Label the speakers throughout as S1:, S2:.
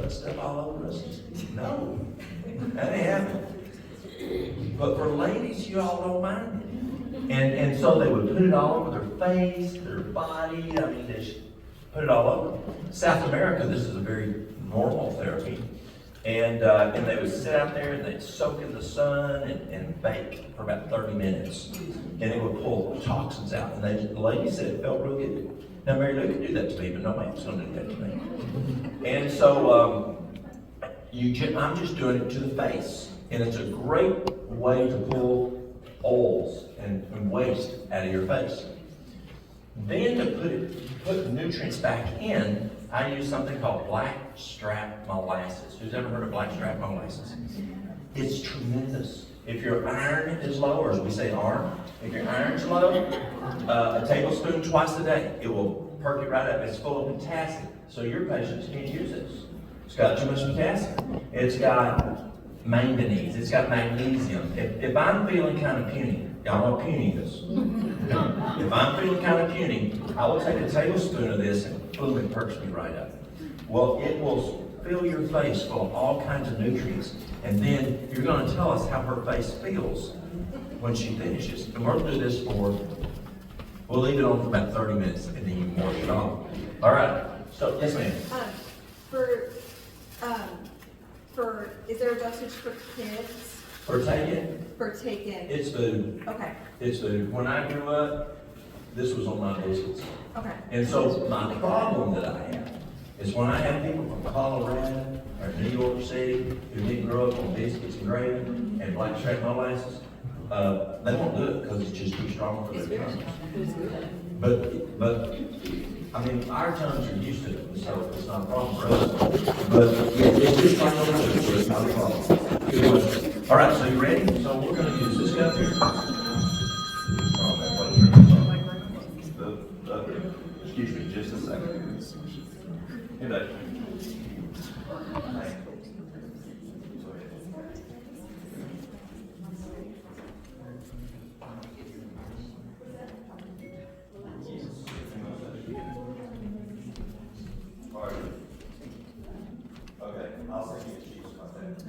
S1: stuff all over us? No, that ain't happening. But for ladies, you all don't mind it. And so they would put it all over their face, their body. I mean, they just put it all over. South America, this is a very normal therapy. And they would sit out there and they'd soak in the sun and bake for about 30 minutes. And it would pull toxins out. And the lady said it felt real good. Now, Mary Lou could do that to me, but no man's going to do that to me. And so I'm just doing it to the face. And it's a great way to pull oils and waste out of your face. Then to put the nutrients back in, I use something called blackstrap molasses. Who's ever heard of blackstrap molasses? It's tremendous. If your iron is low, or as we say arm, if your iron's low, a tablespoon twice a day, it will perk it right up. It's full of potassium, so your patients can't use this. It's got too much potassium. It's got manganese. It's got magnesium. If I'm feeling kind of puny, y'all know what puny is. If I'm feeling kind of puny, I will take a tablespoon of this and boom, it perks me right up. Well, it will fill your face full of all kinds of nutrients, and then you're going to tell us how her face feels when she finishes. And we're going to do this we'll leave it on for about 30 minutes, and then you can wash it off. All right. So, yes, ma'am.
S2: Is there a dosage for kids?
S1: For taking?
S2: For taking.
S1: It's food.
S2: Okay.
S1: It's food. When I grew up, this was on my biscuits.
S2: Okay.
S1: And so my problem that I have is when I have people from Colorado or New York City who didn't grow up on biscuits and gravy and blackstrap molasses, they won't do it because it's just too strong for their tongues. But I mean, our tongues are used to it, so it's not a problem for us. But yeah, it's just like a little, so it's not a problem. Good one. All right, so you ready? So we're going to use this guy here. Excuse me, just a second. Hey, babe. Okay, I'll send you a sheet of contact.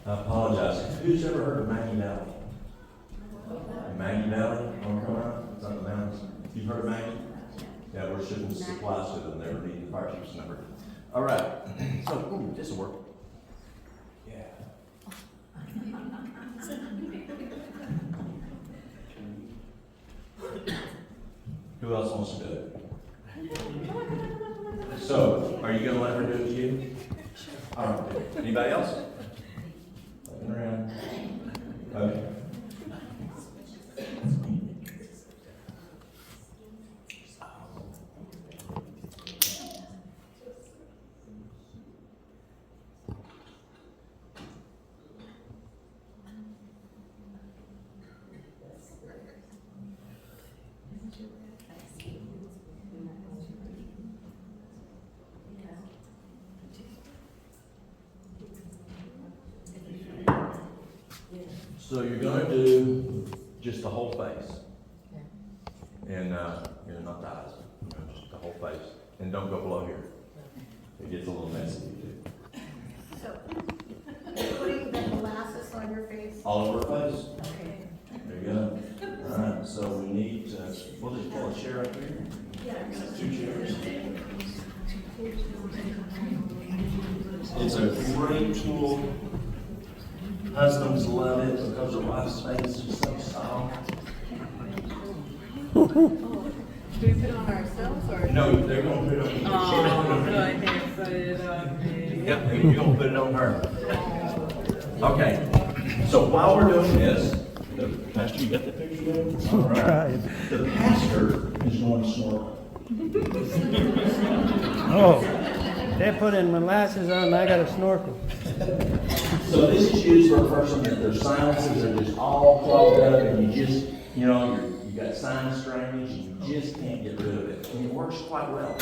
S1: I apologize. Who's ever heard of Maggie Valley? Maggie Valley, North Carolina? It's on the mountains. You've heard of Maggie? Yeah, we're shipping supplies to them. They were needing the fire chief's number. All right. So, ooh, this will work. Yeah. Who else wants to do it? So, are you going to let her do it to you? All right. Anybody else? Looking around. Okay. So you're going to do just the whole face, and not the eyes, just the whole face, and don't go below here. It gets a little messy.
S2: So, putting the molasses on your face.
S1: All over her face.
S2: Okay.
S1: There you go. All right. So we need to. We'll just pull a chair up here.
S2: Yeah.
S1: 2 chairs. It's a great tool. Husbands love it because the wife's face is so soft.
S2: Do we put it on ourselves or?
S1: No, they're going to put it on you.
S2: Oh, go ahead, put it on me.
S1: Yep, you're going to put it on her. Okay, so while we're doing this, Pastor, you got the picture there? All right. The pastor is going to snort.
S3: Oh, they're putting molasses on, I got a snorkel.
S1: So this is used for a person that their sinuses are just all clogged up and you just, you know, you got sinus drainage and you just can't get rid of it. And it works quite well.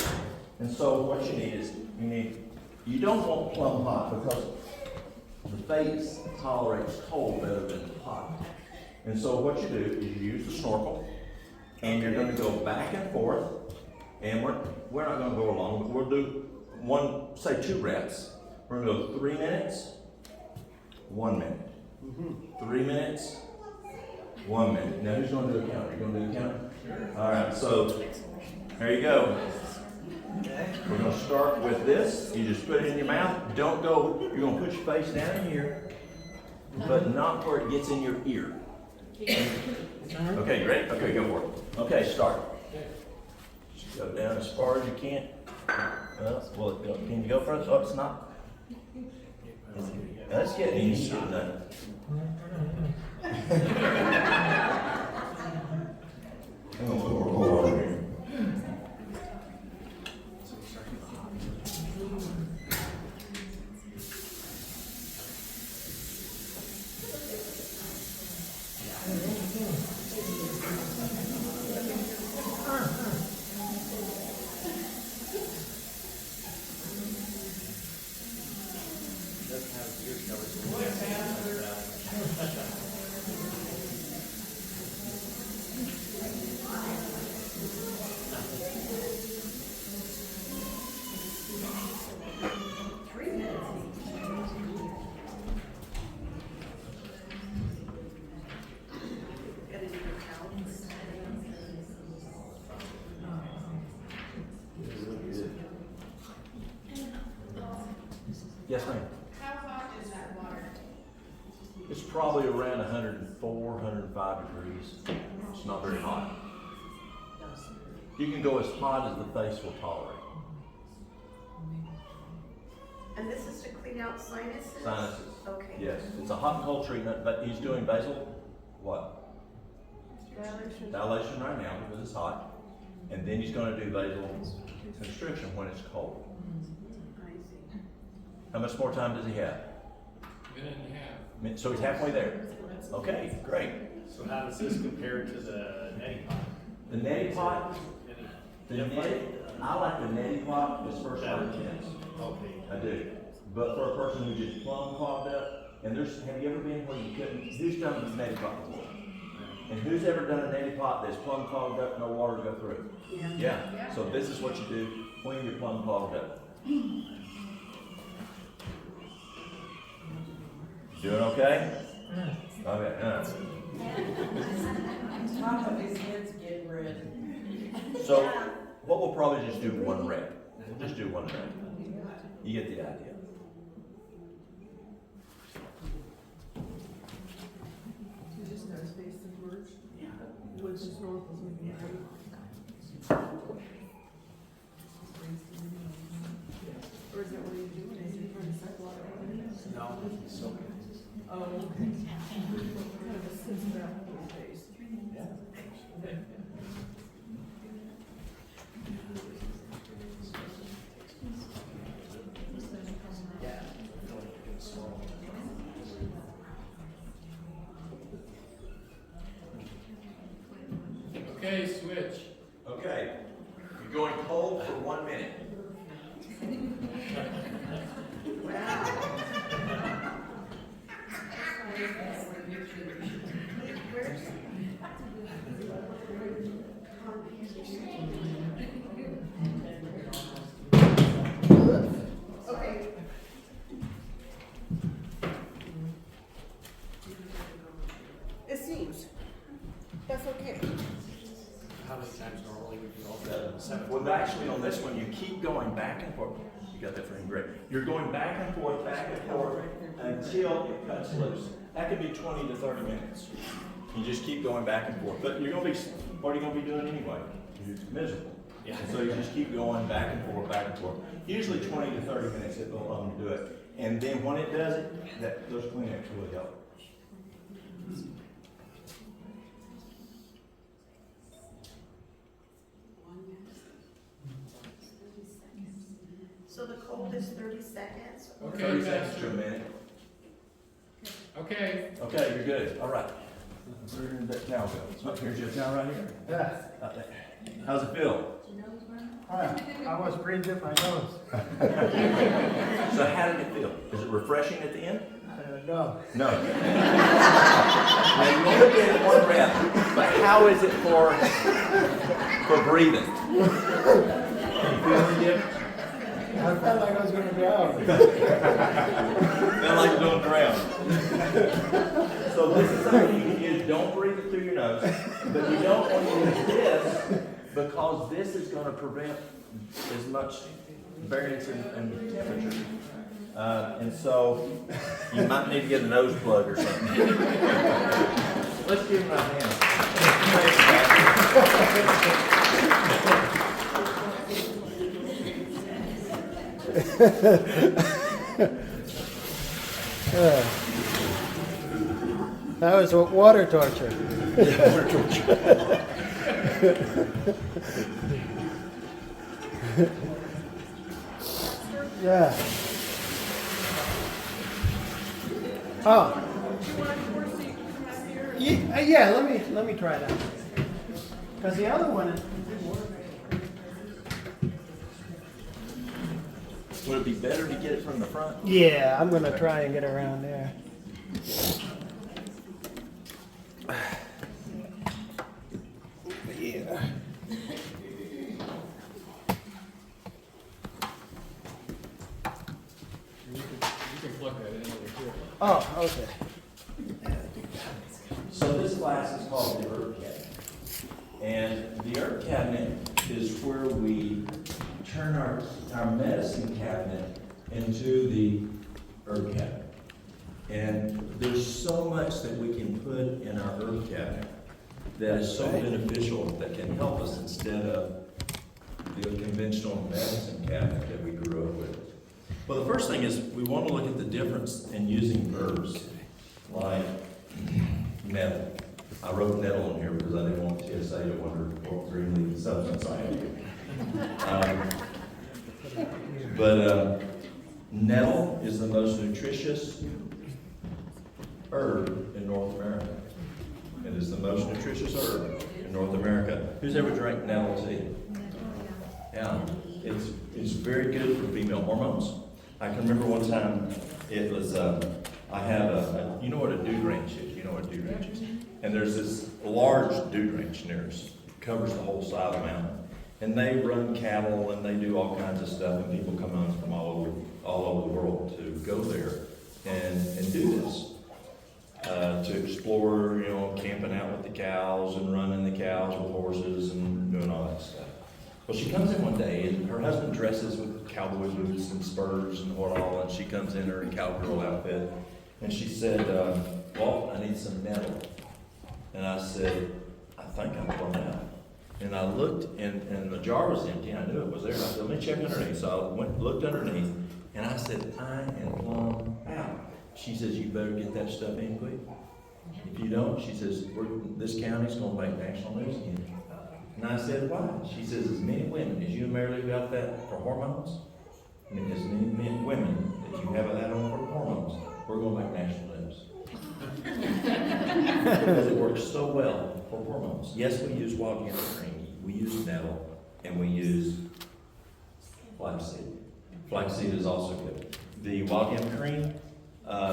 S1: And so what you need is, you don't want plumb hot because the face tolerates cold better than hot. And so what you do is you use the snorkel and you're going to go back and forth. And we're not going to go along, but we'll do say 2 reps. We're going to go 3 minutes, 1 minute. 3 minutes, 1 minute. Now who's going to do a count? Are you going to do a count? All right, so there you go. We're going to start with this. You just put it in your mouth. Don't go, you're going to put your face down in here, but not where it gets in your ear. Okay, you ready? Okay, go for it. Okay, start. Just go down as far as you can. Well, can you go further? Oh, it's not. That's getting easy. I'm going to put more water here. Yes, ma'am.
S4: How hot is that water?
S1: It's probably around 104, 105 degrees. It's not very hot. You can go as hot as the face will tolerate.
S2: And this is to clean out sinuses?
S1: Sinuses.
S2: Okay.
S1: Yes, it's a hot and cold treatment, but he's doing basal, what? Dilation right now because it's hot. And then he's going to do basal constriction when it's cold.
S2: I see.
S1: How much more time does he have?
S5: Minute and a half.
S1: So he's halfway there. Okay, great.
S6: So how does this compare to the neti pot?
S1: The neti pot,
S6: Any-
S1: I like the neti pot as first line tense.
S6: Okay.
S1: I do. But for a person who just plumb clogged up, and have you ever been where you couldn't, who's done this neti pot before? And who's ever done a neti pot that's plumb clogged up, no water to go through? Yeah. So this is what you do when you're plumb clogged up. Doing okay? Okay.
S4: Top of his head's getting red.
S1: So what we'll probably just do 1 rep. We'll just do 1 rep. You get the idea.
S4: You just gotta space the words.
S1: Yeah.
S4: With the snorkels and Or is that what you're doing? Is you trying to suck water out of it?
S6: No, so.
S4: Oh, okay. Kind of a sense about your face.
S6: Yeah.
S5: Okay, switch.
S1: Okay. You're going cold for 1 minute.
S2: Okay. It seems. That's okay.
S6: How many times normally would you go? 7.
S1: Well, actually, on this one, you keep going back and forth. You got that frame great. You're going back and forth until it cuts loose. That could be 20 to 30 minutes. You just keep going back and forth. But you're going to be, what are you going to be doing anyway? You're miserable.
S6: Yeah.
S1: And so you just keep going back and forth, back and forth. Usually 20 to 30 minutes it will allow them to do it. And then when it does it, those Kleenex really help.
S2: So the cold is 30 seconds? or-
S5: Okay.
S1: 30 seconds to a minute.
S5: Okay.
S1: Okay, you're good. All right. Where did that towel go? Up here, just now, right here.
S3: Yeah.
S1: Up there. How's it feel?
S3: I was breathing in my nose.
S1: So how did it feel? Is it refreshing at the end?
S3: No.
S1: No. Now you only get it one rep, but how is it for breathing? You feel any different?
S3: I felt like I was going to drown.
S1: Feel like you're doing drown. So this is something you can use. Don't breathe it through your nose, but you don't want to use this because this is going to prevent as much variance in temperature. And so you might need to get a nose plug or something. Let's give him a hand.
S3: That was water torture. Yeah. Oh. Yeah, let me try that. Because the other one didn't work.
S1: Would it be better to get it from the front?
S3: Yeah, I'm gonna try and get around there. Yeah.
S5: You can plug that in over here.
S3: Oh, okay.
S1: So this class is called the herb cabinet. And the herb cabinet is where we turn our medicine cabinet into the herb cabinet. And there's so much that we can put in our herb cabinet that is so beneficial that can help us instead of the conventional medicine cabinet that we grew up with. Well, the first thing is we want to look at the difference in using herbs like nettle. I wrote nettle on here because I didn't want TSA to wonder what green leafy substance I am. But nettle is the most nutritious herb in North America. It is the most nutritious herb in North America. Who's ever drank nettle tea? Yeah, it's very good for female hormones. I can remember one time it was, I had you know what a dude ranch is? You know what a dude ranch is? And there's this large dude ranch near us. It covers the whole side of the mountain. And they run cattle and they do all kinds of stuff, and people come on from all over the world to go there and do this. To explore, you know, camping out with the cows and running the cows with horses and doing all that stuff. Well, she comes in one day and her husband dresses with cowboy boots and spurs and what all, and she comes in her cowgirl outfit and she said, Walt, I need some nettle. And I said, I think I'm plumb out. And I looked and the jar was empty and I knew it was there. And I said, let me check underneath. So I looked underneath and I said, I am plumb out. She says, you better get that stuff in quick. If you don't, she says, this county's going to make national news again. And I said, why? She says, as many women as you and Mary Lou got that for hormones, I mean, as many women that you have that on for hormones, we're going to make national news. Because it works so well for hormones. Yes, we use wild yam cream, we use nettle, and we use flaxseed. Flaxseed is also good. The wild yam cream,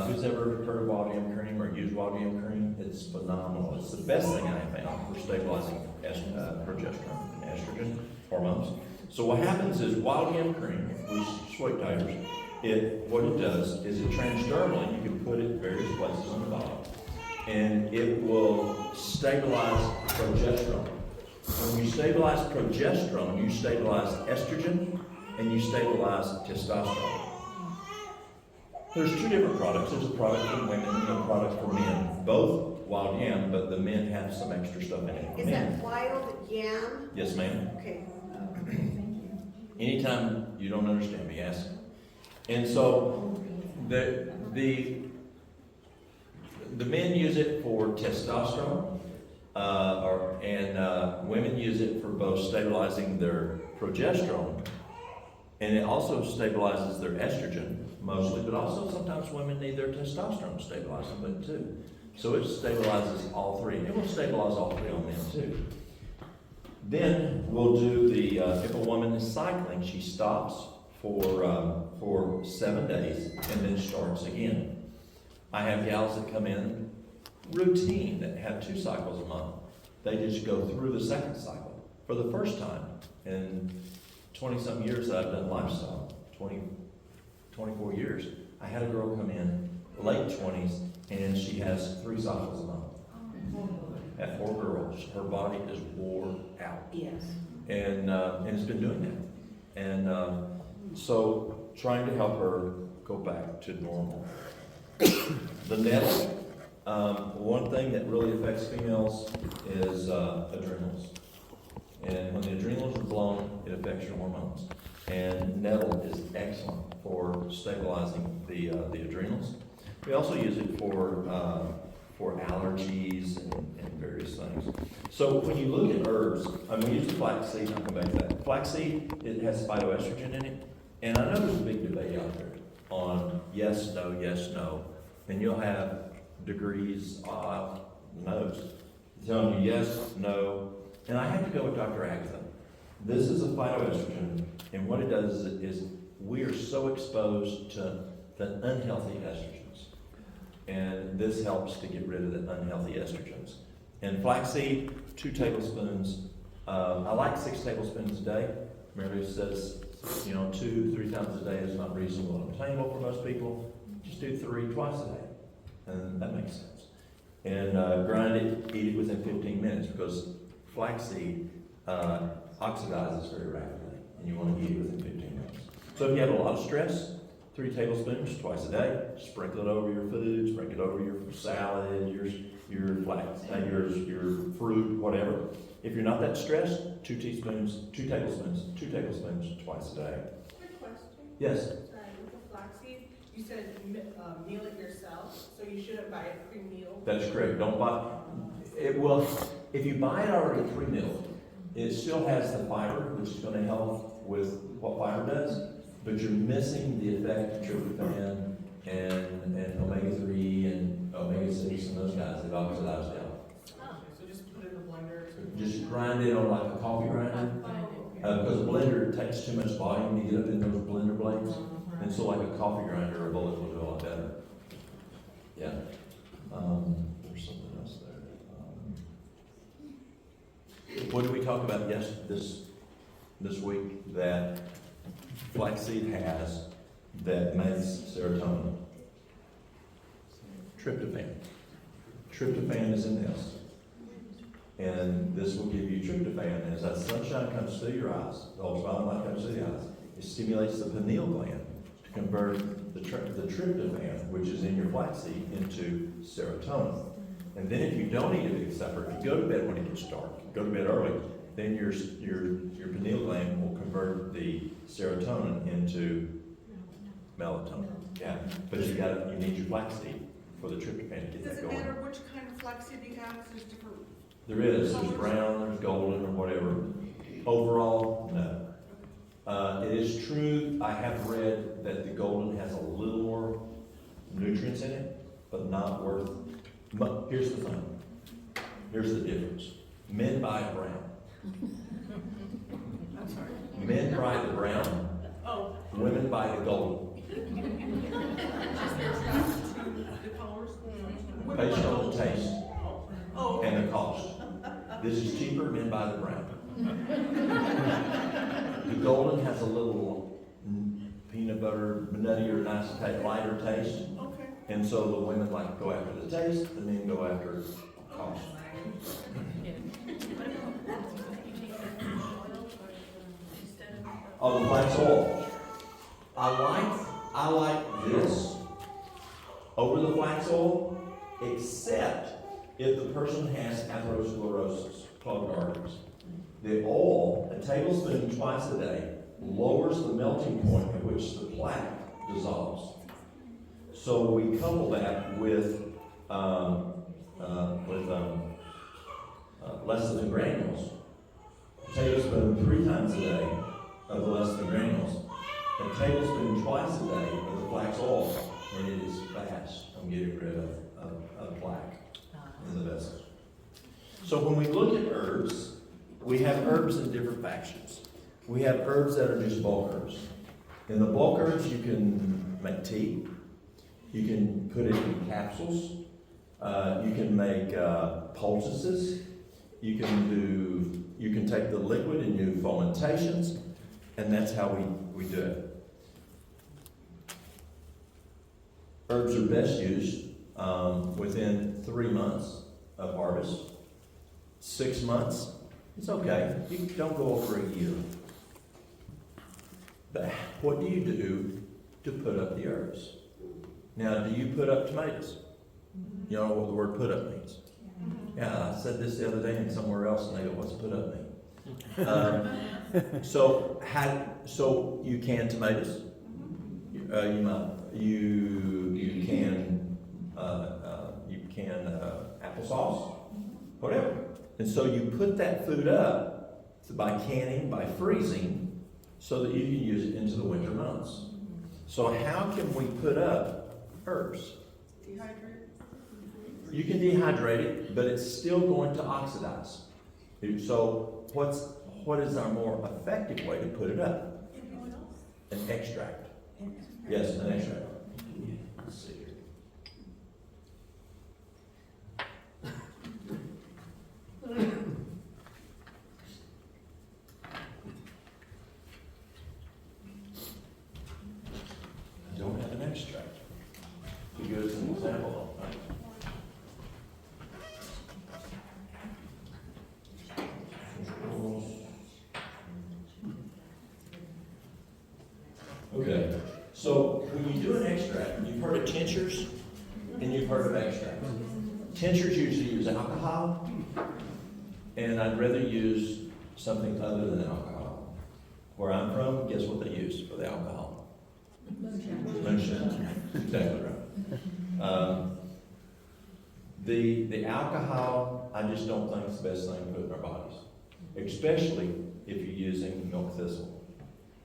S1: who's ever heard of wild yam cream or used wild yam cream? It's phenomenal. It's the best thing I found for stabilizing progesterone and estrogen hormones. So what happens is wild yam cream, we sweat titers, what it does is it transdermally, you can put it in various places on the body, and it will stabilize progesterone. When you stabilize progesterone, you stabilize estrogen and you stabilize testosterone. There's two different products. There's a product for women and a product for men. Both wild yam, but the men have some extra stuff in it.
S2: Is that wild yam?
S1: Yes, ma'am.
S2: Okay.
S1: Anytime you don't understand me, ask. And so the men use it for testosterone, and women use it for both stabilizing their progesterone And it also stabilizes their estrogen mostly, but also sometimes women need their testosterone stabilized a bit too. So it stabilizes all three. It will stabilize all three on men too. Then we'll do the, if a woman is cycling, she stops for 7 days and then starts again. I have gals that come in routine that have 2 cycles a month. They just go through the second cycle for the first time in 20-some years that I've done lifestyle, 24 years. I had a girl come in late 20s and she has 3 cycles a month. At 4 girls, her body is wore out.
S2: Yes.
S1: And it's been doing that. And so trying to help her go back to normal. The nettle, one thing that really affects females is adrenals. And when the adrenals are blown, it affects your hormones. And nettle is excellent for stabilizing the adrenals. We also use it for allergies and various things. So when you look at herbs, we use the flaxseed. I'll come back to that. Flaxseed, it has phytoestrogen in it. And I know there's a big debate out there on yes, no. And you'll have degrees of no's telling you yes, no. And I have to go with Dr. Agatha. This is a phytoestrogen, and what it does is we are so exposed to the unhealthy estrogens. And this helps to get rid of the unhealthy estrogens. And flaxseed, 2 tablespoons. I like 6 tablespoons a day. Mary says, 2-3 times a day is not reasonable and obtainable for most people. Just do 3 twice a day. And that makes sense. And grind it, eat it within 15 minutes because flaxseed oxidizes very rapidly. And you want to eat it within 15 minutes. So if you have a lot of stress, 3 tablespoons twice a day. Sprinkle it over your food, sprinkle it over your salad, your flax, your fruit, whatever. If you're not that stressed, 2 tablespoons twice a day.
S4: Quick question.
S1: Yes.
S4: Sorry, with the flaxseed, you said meal it yourself, so you shouldn't buy it pre-meal.
S1: That's correct. Don't buy it. Well, if you buy it already pre-milled, it still has the fiber, which is going to help with what fiber does, but you're missing the effect of tryptophan and omega-3 and omega-6 and those guys that oxidize down.
S4: So just put it in the blender.
S1: Just grind it on like a coffee grinder, because a blender takes too much volume to get up in those blender blades, and so like a coffee grinder or a bullet will do a lot better. Yeah. There's something else there. What did we talk about this week that flaxseed has that makes serotonin? Tryptophan. Tryptophan is in this. And this will give you tryptophan. And as that sunshine comes through your eyes, the ultraviolet light comes through the eyes, it stimulates the pineal gland to convert the tryptophan, which is in your flaxseed, into serotonin. And then if you don't eat a big supper, if you go to bed when it gets dark, go to bed early, then your pineal gland will convert the serotonin into melatonin. Yeah, but you need your flaxseed for the tryptophan to get
S4: Does
S1: that
S4: it
S1: going.
S4: matter which kind of flaxseed you have? There's different.
S1: There's brown, there's golden, or whatever. Overall, no. It is true, I have read that the golden has a little more nutrients in it, but not worth. But here's the thing. Here's the difference. Men buy brown.
S4: I'm sorry.
S1: Men buy the brown.
S4: Oh.
S1: Women buy the golden.
S4: The colors.
S1: Based on the taste
S4: Oh.
S1: and the cost. This is cheaper, men buy the brown. The golden has a little peanut butter, nuttier, nice, lighter taste.
S4: Okay.
S1: And so the women like to go after the taste, the men go after cost. Oh, the flax oil. I like this over the flax oil, except if the person has atherosclerosis, clogged arteries. The oil, a tablespoon twice a day, lowers the melting point at which the plaque dissolves. So we couple that with lecithin granules. A tablespoon 3 times a day of the lecithin granules. a tablespoon twice a day of the flax oil, and it is fast on getting rid of plaque in the vessels. So when we look at herbs, we have herbs in different factions. We have herbs that are just bulk herbs. In the bulk herbs, you can make tea. You can put it in capsules. You can make poultices. You can take the liquid and do fomentations, and that's how we do it. Herbs are best used within 3 months of harvest. 6 months, it's okay. You don't go over a year. But what do you do to put up the herbs? Now, do you put up tomatoes? You know what the word put up means? Yeah, I said this the other day and somewhere else, and they go, "What's put up mean?" So you can tomatoes. You can applesauce, whatever. And so you put that food up by canning, by freezing, so that you can use it into the winter months. So how can we put up herbs? You can dehydrate it, but it's still going to oxidize. So what is our more effective way to put it up? An extract. Yes, an extract. Let's see here. I don't have an extract. To give us an example of it. Okay, so when you do an extract, you've heard of tinctures and you've heard of extracts. Tinctures usually use alcohol, and I'd rather use something other than alcohol. Where I'm from, guess what they use for the alcohol? Moonshine. Exactly right. The alcohol, I just don't think is the best thing to put in our bodies, especially if you're using milk thistle.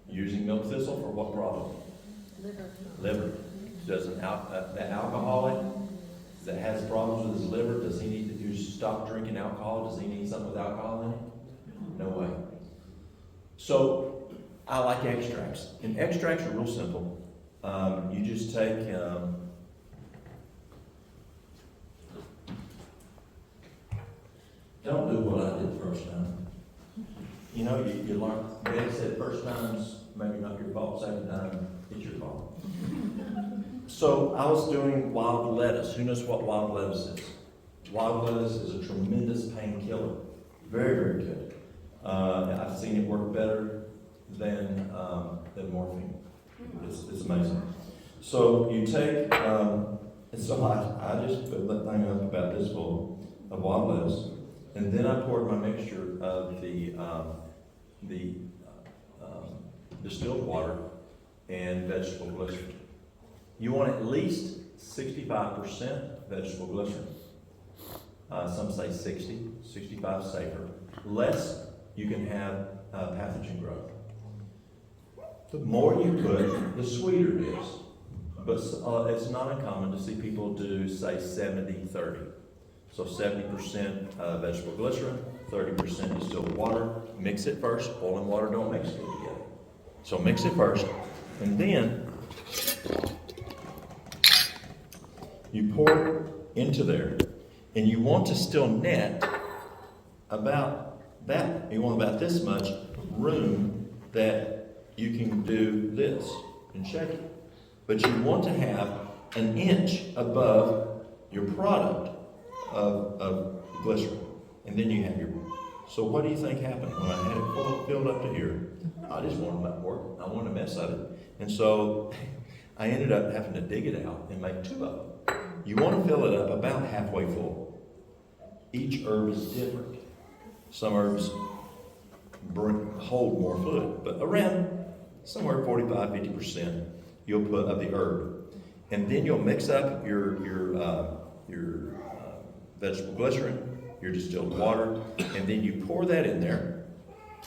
S1: Using milk thistle for what problem? Liver. Does the alcoholic that has problems with his liver, does he need to stop drinking alcohol? Does he need something with alcohol in it? No way. So I like extracts. And extracts are real simple. You just take don't do what I did the first time. You know, you learn. Daddy said first time's maybe not your fault, second time it's your fault. So I was doing wild lettuce. Who knows what wild lettuce is? Wild lettuce is a tremendous painkiller. Very, very good. I've seen it work better than morphine. It's amazing. So you take, and so I just put that thing up about this full of wild lettuce, and then I poured my mixture of the distilled water and vegetable glycerin. You want at least 65% vegetable glycerin. Some say 60, 65 safer. Less, you can have pathogen growth. The more you put, the sweeter it is. But it's not uncommon to see people do, say, 70-30. So 70% vegetable glycerin, 30% distilled water. Mix it first. Oil and water don't mix good together. So mix it first, and then you pour into there, and you want to still net about that. You want about this much room that you can do this and shake it. But you want to have an inch above your product of glycerin, and then you have your. So what do you think happened when I had it filled up to here? I just wanted to work. I wanted to mess of it, and so I ended up having to dig it out and make 2 of them. You want to fill it up about halfway full. Each herb is different. Some herbs hold more fluid, but around somewhere 45-50% you'll put of the herb, and then you'll mix up your vegetable glycerin, your distilled water, and then you pour that in there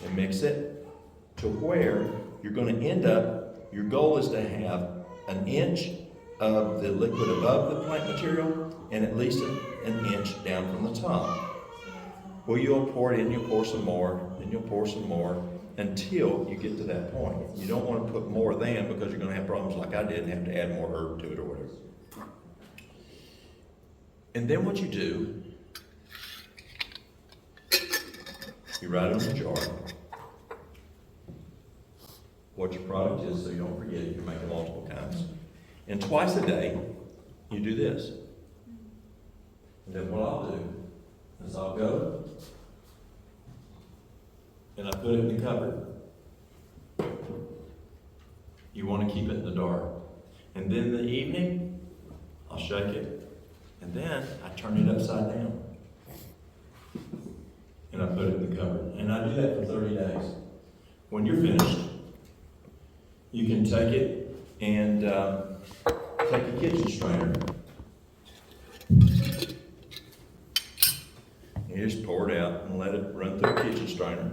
S1: and mix it to where you're going to end up your goal is to have an inch of the liquid above the plant material and at least an inch down from the top. Well, you'll pour it in, you'll pour some more, then you'll pour some more until you get to that point. You don't want to put more than, because you're going to have problems like I did and have to add more herb to it or whatever. And then what you do, you write on the jar what your product is so you don't forget it. You're making multiple kinds. And twice a day, you do this. And then what I'll do is I'll go and I put it in the cupboard. You want to keep it in the dark. And then in the evening, I'll shake it. And then I turn it upside down. And I put it in the cupboard. And I do that for 30 days. When you're finished, you can take it and take a kitchen strainer. You just pour it out and let it run through a kitchen strainer.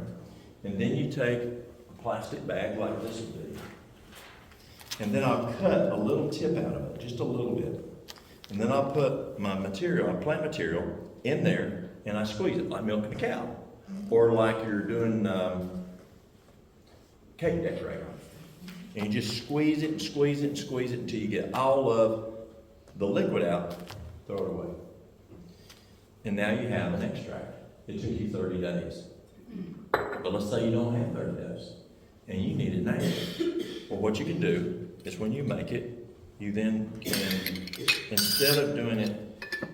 S1: And then you take a plastic bag like this would be. And then I'll cut a little tip out of it, just a little bit. And then I'll put my material, my plant material, in there, and I squeeze it like milking a cow. Or like you're doing cake decorating. And you just squeeze it and squeeze it and squeeze it until you get all of the liquid out, throw it away. And now you have an extract. It took you 30 days. But let's say you don't have 30 days and you need it now. Well, what you can do is when you make it, you then can, instead of doing it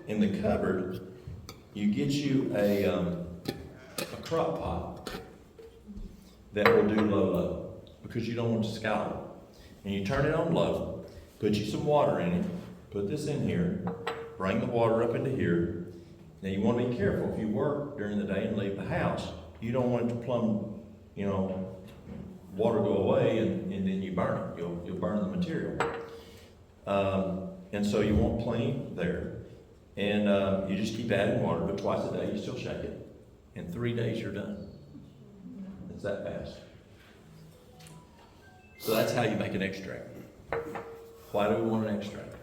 S1: in the cupboard, you get you a crock pot that will do low, because you don't want to scald it. And you turn it on low, put you some water in it, put this in here, bring the water up into here. Now you want to be careful. If you work during the day and leave the house, you don't want it to plumb, water go away and then you burn it. You'll burn the material. And so you want plenty there. And you just keep adding water, but twice a day you still shake it. In 3 days you're done. It's that fast. So that's how you make an extract. Why do we want an extract?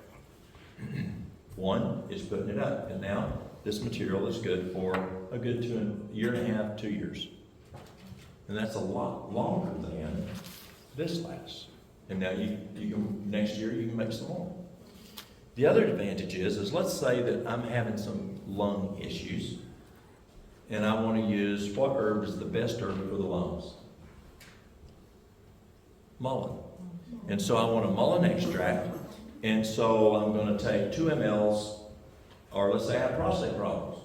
S1: One is putting it up. And now this material is good for a good year and a half, 2 years. And that's a lot longer than this lasts. And now you can, next year you can make some more. The other advantage is let's say that I'm having some lung issues and I want to use, what herb is the best herb for the lungs? Mullein. And so I want a mullein extract. And so I'm going to take 2 mLs, or let's say I have prostate problems.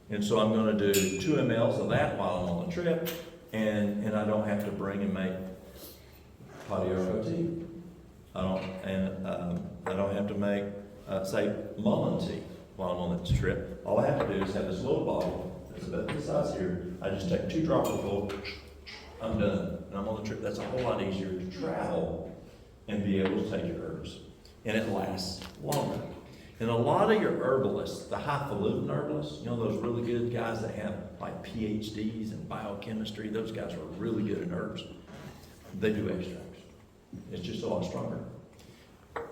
S1: And so I'm going to do 2 mLs of that while I'm on the trip, and I don't have to bring and make Padiarco tea. I don't have to make, say, mullein tea while I'm on the trip. All I have to do is have this little bottle that's about this size here. I just take 2 drops full, I'm done. And I'm on the trip. That's a whole lot easier to travel and be able to take your herbs. And it lasts longer. And a lot of your herbalists, the highfalutin herbalists, those really good guys that have like PhDs in biochemistry, those guys are really good in herbs. They do extracts. It's just a lot stronger.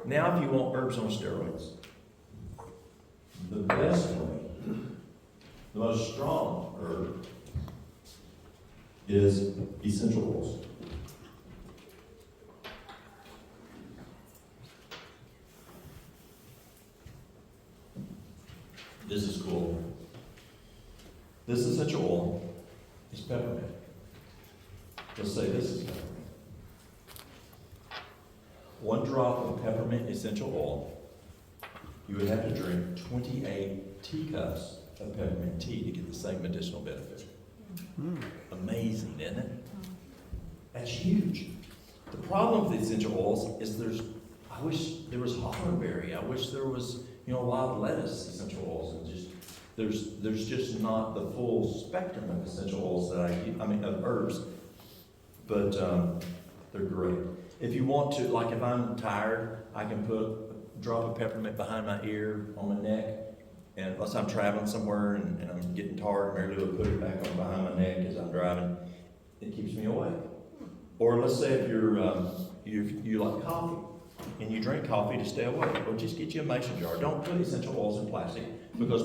S1: Now, if you want herbs on steroids, the best way, the most strong herb is essential oils. This is cool. This essential oil is peppermint. Let's say this is peppermint. 1 drop of peppermint essential oil, you would have to drink 28 teacups of peppermint tea to get the same medicinal benefit. Amazing, isn't it? That's huge. The problem with essential oils is I wish there was hogberry. I wish there was, wild lettuce essential oils, and just there's just not the full spectrum of essential oils that of herbs, but they're great. If you want to, like if I'm tired, I can put a drop of peppermint behind my ear, on my neck, and unless I'm traveling somewhere and I'm getting tired, Mary Lou will put it back on behind my neck as I'm driving. It keeps me awake. Or let's say if you're you like coffee, and you drink coffee to stay awake, well, just get you a mason jar. Don't put essential oils in plastic, because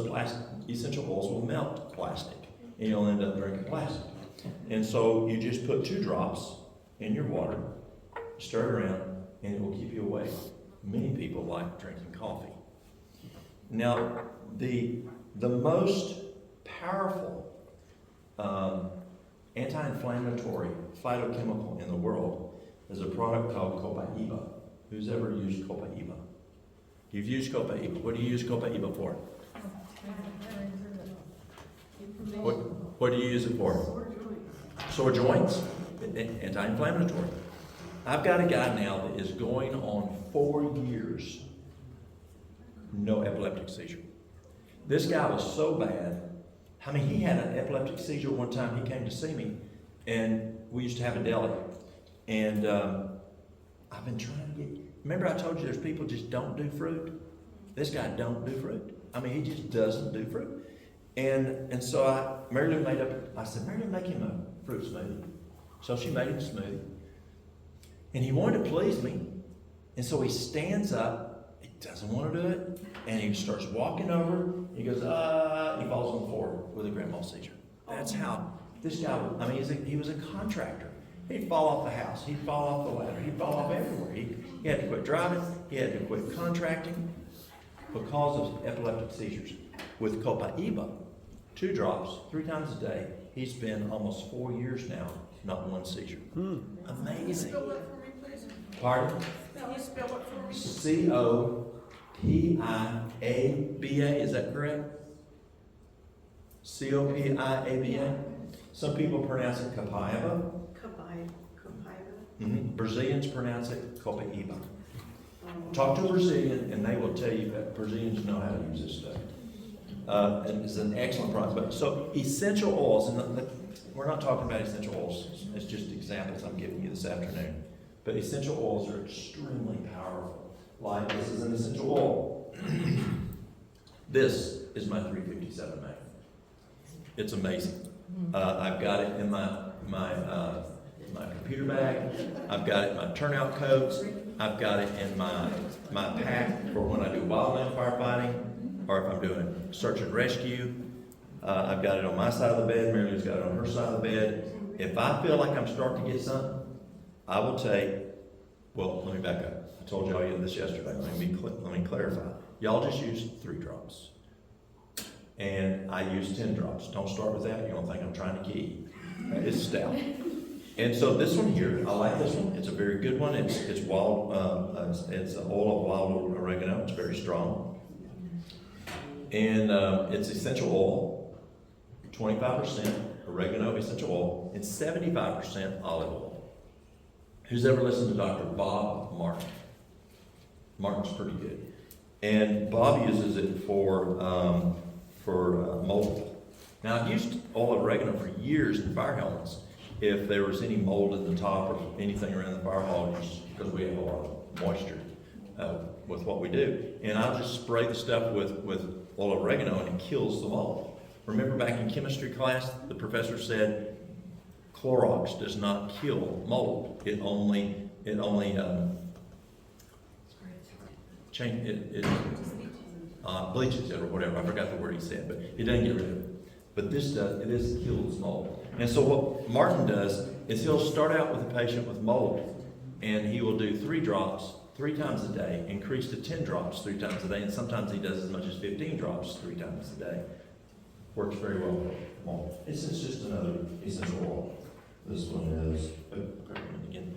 S1: essential oils will melt plastic, and you'll end up drinking plastic. And so you just put 2 drops in your water, stir it around, and it will keep you awake. Many people like drinking coffee. Now, the most powerful anti-inflammatory phytochemical in the world is a product called Copaiba. Who's ever used Copaiba? You've used Copaiba. What do you use Copaiba for? What do you use it for? Sore joints. Anti-inflammatory. I've got a guy now that is going on 4 years, no epileptic seizure. This guy was so bad. I mean, he had an epileptic seizure one time. He came to see me, and we used to have a deli. And I've been trying to get. Remember, I told you there's people just don't do fruit. This guy don't do fruit. I mean, he just doesn't do fruit. And so Mary Lou made up. I said, Mary Lou, make him a fruit smoothie. So she made him a smoothie. And he wanted to please me. And so he stands up, he doesn't want to do it, and he starts walking over, he goes, he falls on the floor with a grand mal seizure. That's how this guy, I mean, he was a contractor. He'd fall off the house, he'd fall off the ladder, he'd fall off everywhere. He had to quit driving, he had to quit contracting because of epileptic seizures. With Copaiba, 2 drops, 3 times a day, he's been almost 4 years now, not one seizure. Amazing.
S4: Spell that for me, please.
S1: Pardon?
S4: Can you spell it for me?
S1: Copaiba, is that correct? Copaiba. Some people pronounce it Copaiba. Brazilians pronounce it Copaiba. Talk to a Brazilian and they will tell you that Brazilians know how to use this stuff. And it's an excellent product. But so essential oils, and we're not talking about essential oils. It's just examples I'm giving you this afternoon. But essential oils are extremely powerful. Like this is an essential oil. This is my 357 Magnum. It's amazing. I've got it in my computer bag. I've got it in my turnout coats. I've got it in my pack for when I do wildland firefighting, or if I'm doing search and rescue. I've got it on my side of the bed. Mary Lou's got it on her side of the bed. If I feel like I'm starting to get something, I will take. Well, let me back up. I told y'all this yesterday. Let me clarify. Y'all just use 3 drops. And I use 10 drops. Don't start with that. You're going to think I'm trying to key. It's stout. And so this one here, I like this one. It's a very good one. It's wild. It's an oil of wild oregano. It's very strong. And it's essential oil, 25% oregano essential oil, and 75% olive oil. Who's ever listened to Dr. Bob Martin? Martin's pretty good. And Bob uses it for mold. Now, I've used oil of oregano for years in fire helmets. If there was any mold in the top or anything around the fire hall, because we have a lot of moisture with what we do. And I'll just spray the stuff with oil of oregano and it kills the mold. Remember back in chemistry class, the professor said Clorox does not kill mold. It only bleaches it or whatever. I forgot the word he said, but it doesn't get rid of it. But this does, this kills mold. And so what Martin does is he'll start out with a patient with mold, and he will do 3 drops 3 times a day, increase to 10 drops 3 times a day, and sometimes he does as much as 15 drops 3 times a day. Works very well for mold. It's just another essential oil. This one is, again,